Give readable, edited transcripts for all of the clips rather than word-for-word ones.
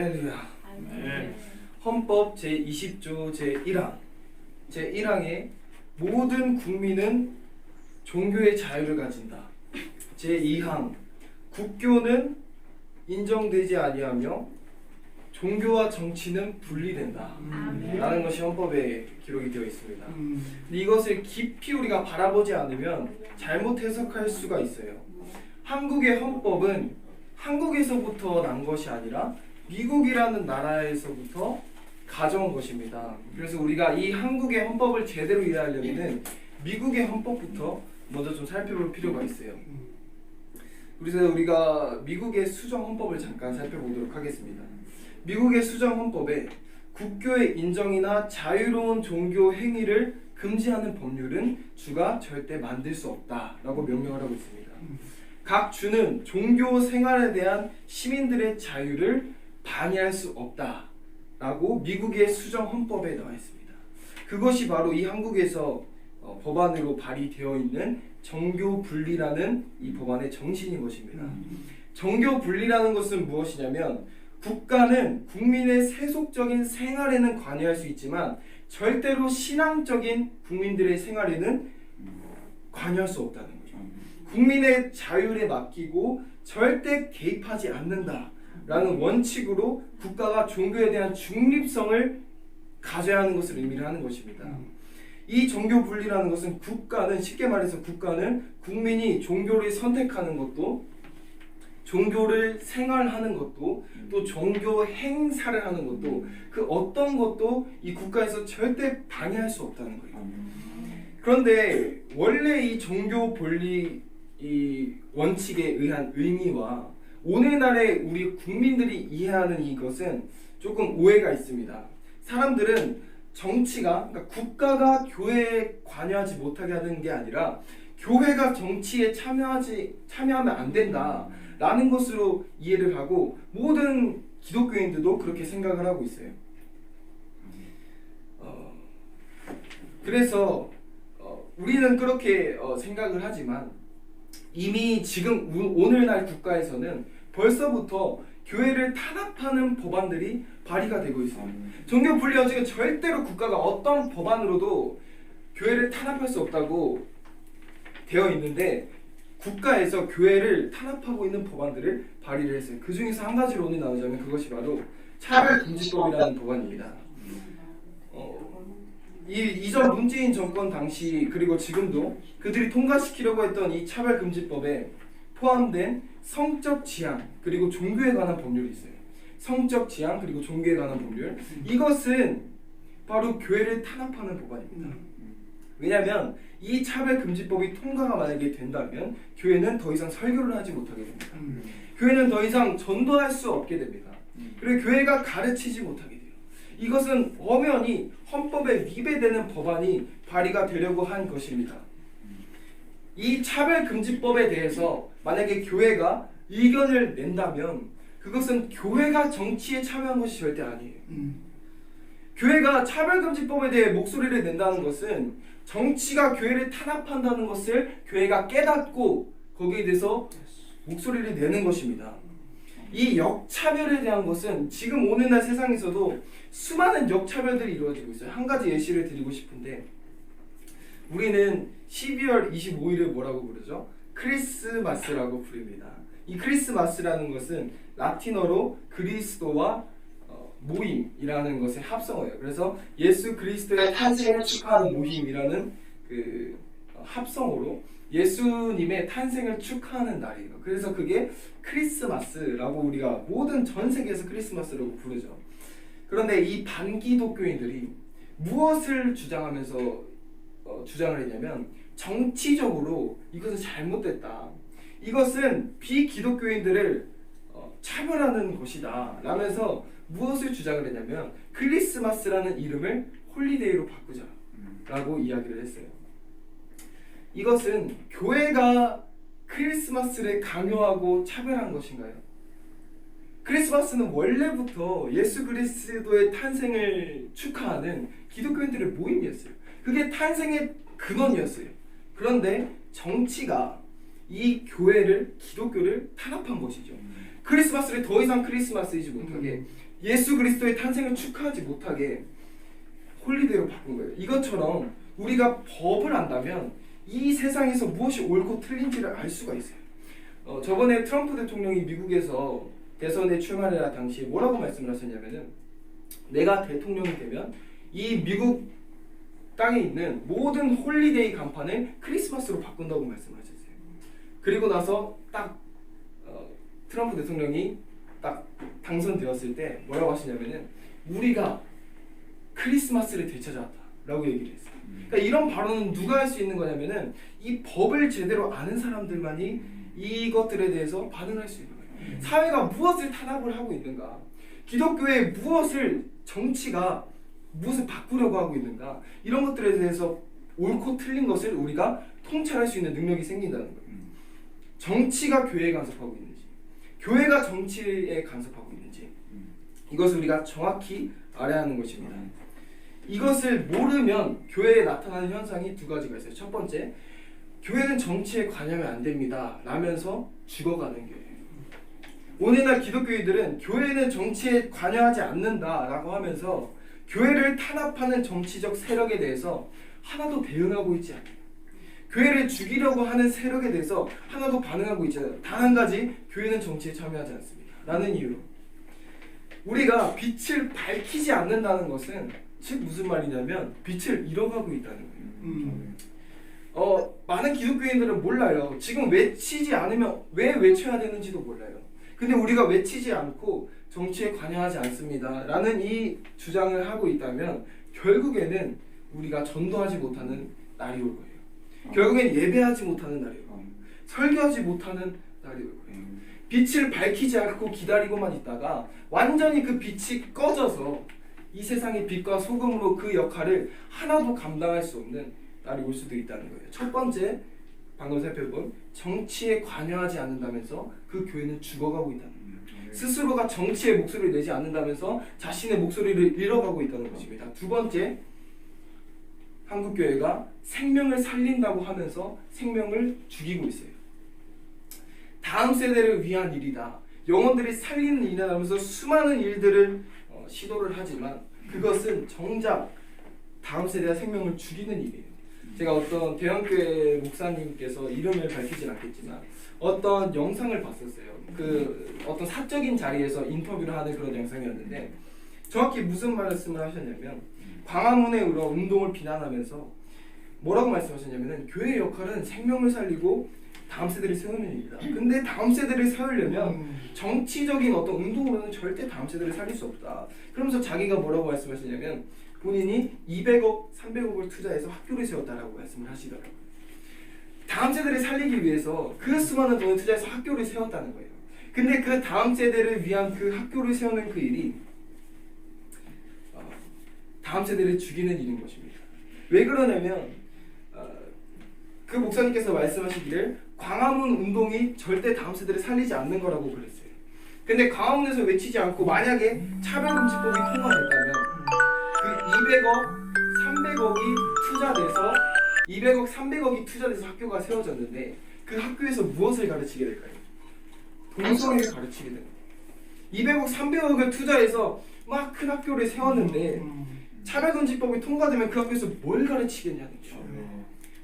할렐루야. 헌법 제20조 제1항에 모든 국민은 종교의 자유를 가진다. 제2항 국교는 인정되지 아니하며 종교와 정치는 분리된다 라는 것이 헌법에 기록이 되어 있습니다. 근데 이것을 깊이 우리가 바라보지 않으면 잘못 해석할 수가 있어요. 한국의 헌법은 한국에서부터 난 것이 아니라 미국이라는 나라에서부터 가져온 것입니다. 그래서 우리가 이 한국의 헌법을 제대로 이해하려면 미국의 헌법부터 먼저 좀 살펴볼 필요가 있어요. 그래서 우리가 미국의 수정 헌법을 잠깐 살펴보도록 하겠습니다. 미국의 수정 헌법에 국교의 인정이나 자유로운 종교 행위를 금지하는 법률은 주가 절대 만들 수 없다라고 명령을 하고 있습니다. 각 주는 종교 생활에 대한 시민들의 자유를 방해할 수 없다라고 미국의 수정 헌법에 나와 있습니다. 그것이 바로 이 한국에서 법안으로 발의되어 있는 정교 분리라는 이 법안의 정신인 것입니다. 정교 분리라는 것은 무엇이냐면 국가는 국민의 세속적인 생활에는 관여할 수 있지만 절대로 신앙적인 국민들의 생활에는 관여할 수 없다는 거죠. 국민의 자율에 맡기고 절대 개입하지 않는다라는 원칙으로 국가가 종교에 대한 중립성을 가져야 하는 것을 의미를 하는 것입니다. 이 종교 분리라는 것은 국가는 쉽게 말해서 국가는 국민이 종교를 선택하는 것도 종교를 생활하는 것도 또 종교 행사를 하는 것도 그 어떤 것도 이 국가에서 절대 방해할 수 없다는 거예요. 그런데 원래 이 종교 분리 이 원칙에 의한 의미와 오늘날의 우리 국민들이 이해하는 이것은 조금 오해가 있습니다. 사람들은 정치가 그러니까 국가가 교회에 관여하지 못하게 하는 게 아니라 교회가 정치에 참여하면 안 된다라는 것으로 이해를 하고 모든 기독교인들도 그렇게 생각을 하고 있어요. 그래서 우리는 그렇게 생각을 하지만 이미 지금 오늘날 국가에서는 벌써부터 교회를 탄압하는 법안들이 발의가 되고 있습니다. 종교 분리 원칙은 절대로 국가가 어떤 법안으로도 교회를 탄압할 수 없다고 되어 있는데 국가에서 교회를 탄압하고 있는 법안들을 발의를 했어요. 그 중에서 한 가지로 오늘 나오자면 그것이 바로 차별금지법이라는 법안입니다. 이전 문재인 정권 당시 그리고 지금도 그들이 통과시키려고 했던 이 차별금지법에 포함된 성적 지향 그리고 종교에 관한 법률이 있어요. 성적 지향 그리고 종교에 관한 법률, 이것은 바로 교회를 탄압하는 법안입니다. 왜냐하면 이 차별금지법이 통과가 만약에 된다면 교회는 더 이상 설교를 하지 못하게 됩니다. 교회는 더 이상 전도할 수 없게 됩니다. 그리고 교회가 가르치지 못하게 돼요. 이것은 엄연히 헌법에 위배되는 법안이 발의가 되려고 한 것입니다. 이 차별금지법에 대해서 만약에 교회가 의견을 낸다면 그것은 교회가 정치에 참여한 것이 절대 아니에요. 교회가 차별금지법에 대해 목소리를 낸다는 것은 정치가 교회를 탄압한다는 것을 교회가 깨닫고 거기에 대해서 목소리를 내는 것입니다. 이 역차별에 대한 것은 지금 오늘날 세상에서도 수많은 역차별들이 이루어지고 있어요. 한 가지 예시를 드리고 싶은데 우리는 12월 25일을 뭐라고 부르죠? 크리스마스라고 부릅니다. 이 크리스마스라는 것은 라틴어로 그리스도와 모임이라는 것의 합성어예요. 그래서 예수 그리스도의 탄생을 축하하는 모임이라는 그 합성어로 예수님의 탄생을 축하하는 날이에요. 그래서 그게 크리스마스라고 우리가 모든 전 세계에서 크리스마스라고 부르죠. 그런데 이 반기독교인들이 무엇을 주장하면서 주장을 했냐면 정치적으로 이것은 잘못됐다. 이것은 비기독교인들을 차별하는 것이다 라면서 무엇을 주장을 했냐면 크리스마스라는 이름을 홀리데이로 바꾸자 라고 이야기를 했어요. 이것은 교회가 크리스마스를 강요하고 차별한 것인가요? 크리스마스는 원래부터 예수 그리스도의 탄생을 축하하는 기독교인들의 모임이었어요. 그게 탄생의 근원이었어요. 그런데 정치가 이 교회를 기독교를 탄압한 것이죠. 크리스마스를 더 이상 크리스마스이지 못하게 예수 그리스도의 탄생을 축하하지 못하게 홀리데이로 바꾼 거예요. 이것처럼 우리가 법을 안다면 이 세상에서 무엇이 옳고 틀린지를 알 수가 있어요. 저번에 트럼프 대통령이 미국에서 대선에 출마할 당시에 뭐라고 말씀을 하셨냐면은 내가 대통령이 되면 이 미국 땅에 있는 모든 홀리데이 간판을 크리스마스로 바꾼다고 말씀하셨어요. 그리고 나서 딱 트럼프 대통령이 딱 당선되었을 때 뭐라고 하시냐면은 우리가 크리스마스를 되찾았다라고 얘기를 했어요. 그러니까 이런 발언은 누가 할 수 있는 거냐면은 이 법을 제대로 아는 사람들만이 이것들에 대해서 반응할 수 있는 거예요. 사회가 무엇을 탄압을 하고 있는가, 기독교의 무엇을 정치가 무엇을 바꾸려고 하고 있는가, 이런 것들에 대해서 옳고 틀린 것을 우리가 통찰할 수 있는 능력이 생긴다는 거예요. 정치가 교회에 간섭하고 있는지, 교회가 정치에 간섭하고 있는지, 이것을 우리가 정확히 알아야 하는 것입니다. 이것을 모르면 교회에 나타나는 현상이 두 가지가 있어요. 첫 번째, 교회는 정치에 관여하면 안 됩니다 라면서 죽어가는 교회예요. 오늘날 기독교인들은 교회는 정치에 관여하지 않는다라고 하면서 교회를 탄압하는 정치적 세력에 대해서 하나도 대응하고 있지 않아요. 교회를 죽이려고 하는 세력에 대해서 하나도 반응하고 있지 않아요. 단 한 가지, 교회는 정치에 참여하지 않습니다 라는 이유로 우리가 빛을 밝히지 않는다는 것은 즉 무슨 말이냐면 빛을 잃어가고 있다는 거예요. 많은 기독교인들은 몰라요. 지금 외치지 않으면 왜 외쳐야 되는지도 몰라요. 근데 우리가 외치지 않고 정치에 관여하지 않습니다 라는 이 주장을 하고 있다면 결국에는 우리가 전도하지 못하는 날이 올 거예요. 결국엔 예배하지 못하는 날이 올 거예요. 설교하지 못하는 날이 올 거예요. 빛을 밝히지 않고 기다리고만 있다가 완전히 그 빛이 꺼져서 이 세상의 빛과 소금으로 그 역할을 하나도 감당할 수 없는 날이 올 수도 있다는 거예요. 첫 번째, 방금 살펴본 정치에 관여하지 않는다면서 그 교회는 죽어가고 있다는 거예요. 스스로가 정치에 목소리를 내지 않는다면서 자신의 목소리를 잃어가고 있다는 것입니다. 두 번째, 한국교회가 생명을 살린다고 하면서 생명을 죽이고 있어요. 다음 세대를 위한 일이다, 영혼들이 살리는 일이다 하면서 수많은 일들을 시도를 하지만 그것은 정작 다음 세대의 생명을 죽이는 일이에요. 제가 어떤 대형교회 목사님께서 이름을 밝히진 않겠지만 어떤 영상을 봤었어요. 그 어떤 사적인 자리에서 인터뷰를 하는 그런 영상이었는데 정확히 무슨 말씀을 하셨냐면 광화문의 운동을 비난하면서 뭐라고 말씀하셨냐면은 교회의 역할은 생명을 살리고 다음 세대를 세우는 일이다. 근데 다음 세대를 세우려면 정치적인 어떤 운동으로는 절대 다음 세대를 살릴 수 없다. 그러면서 자기가 뭐라고 말씀하시냐면 본인이 200억, 300억을 투자해서 학교를 세웠다라고 말씀을 하시더라고요. 다음 세대를 살리기 위해서 그 수많은 돈을 투자해서 학교를 세웠다는 거예요. 근데 그 다음 세대를 위한 그 학교를 세우는 그 일이 다음 세대를 죽이는 일인 것입니다. 왜 그러냐면 그 목사님께서 말씀하시기를 광화문 운동이 절대 다음 세대를 살리지 않는 거라고 그랬어요. 근데 광화문에서 외치지 않고 만약에 차별금지법이 통과됐다면 그 200억, 300억이 투자돼서 학교가 세워졌는데 그 학교에서 무엇을 가르치게 될까요? 동성애를 가르치게 됩니다. 200억, 300억을 투자해서 막 큰 학교를 세웠는데 차별금지법이 통과되면 그 학교에서 뭘 가르치겠냐는 거죠.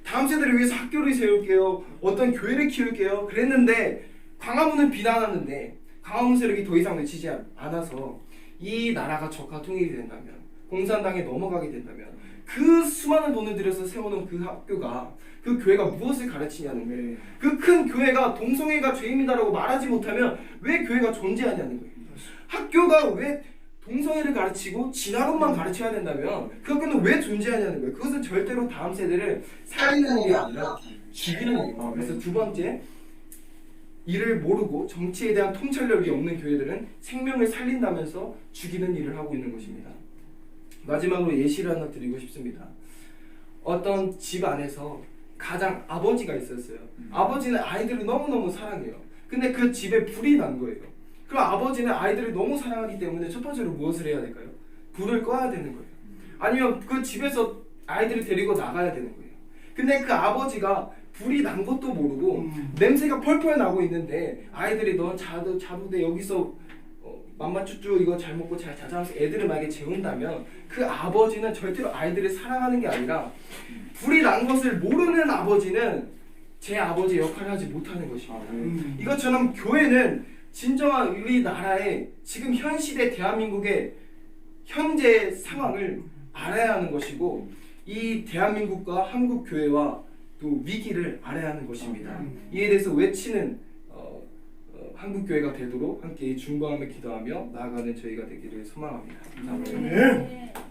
다음 세대를 위해서 학교를 세울게요, 어떤 교회를 키울게요 그랬는데 광화문은 비난하는데 광화문 세력이 더 이상 외치지 않아서 이 나라가 적화 통일이 된다면, 공산당에 넘어가게 된다면 그 수많은 돈을 들여서 세우는 그 학교가, 그 교회가 무엇을 가르치냐는 거예요. 그 큰 교회가 동성애가 죄입니다라고 말하지 못하면 왜 교회가 존재하냐는 거예요. 학교가 왜 동성애를 가르치고 진화론만 가르쳐야 된다면 그 학교는 왜 존재하냐는 거예요. 그것은 절대로 다음 세대를 살리는 일이 아니라 죽이는 일이에요. 그래서 두 번째, 이를 모르고 정치에 대한 통찰력이 없는 교회들은 생명을 살린다면서 죽이는 일을 하고 있는 것입니다. 마지막으로 예시를 하나 드리고 싶습니다. 어떤 집 안에서 가장 아버지가 있었어요. 아버지는 아이들을 너무너무 사랑해요. 근데 그 집에 불이 난 거예요. 그럼 아버지는 아이들을 너무 사랑하기 때문에 첫 번째로 무엇을 해야 될까요? 불을 꺼야 되는 거예요. 아니면 그 집에서 아이들을 데리고 나가야 되는 거예요. 근데 그 아버지가 불이 난 것도 모르고 냄새가 펄펄 나고 있는데 아이들이 넌 자도 돼, 여기서 맘마쭈쭈 이거 잘 먹고 잘 자자 하면서 애들을 만약에 재운다면 그 아버지는 절대로 아이들을 사랑하는 게 아니라 불이 난 것을 모르는 아버지는 제 아버지의 역할을 하지 못하는 것입니다. 이것처럼 교회는 진정한 우리나라의 지금 현 시대 대한민국의 현재 상황을 알아야 하는 것이고 이 대한민국과 한국 교회와 또 위기를 알아야 하는 것입니다. 이에 대해서 외치는 한국 교회가 되도록 함께 중보하며 기도하며 나아가는 저희가 되기를 소망합니다. 감사합니다.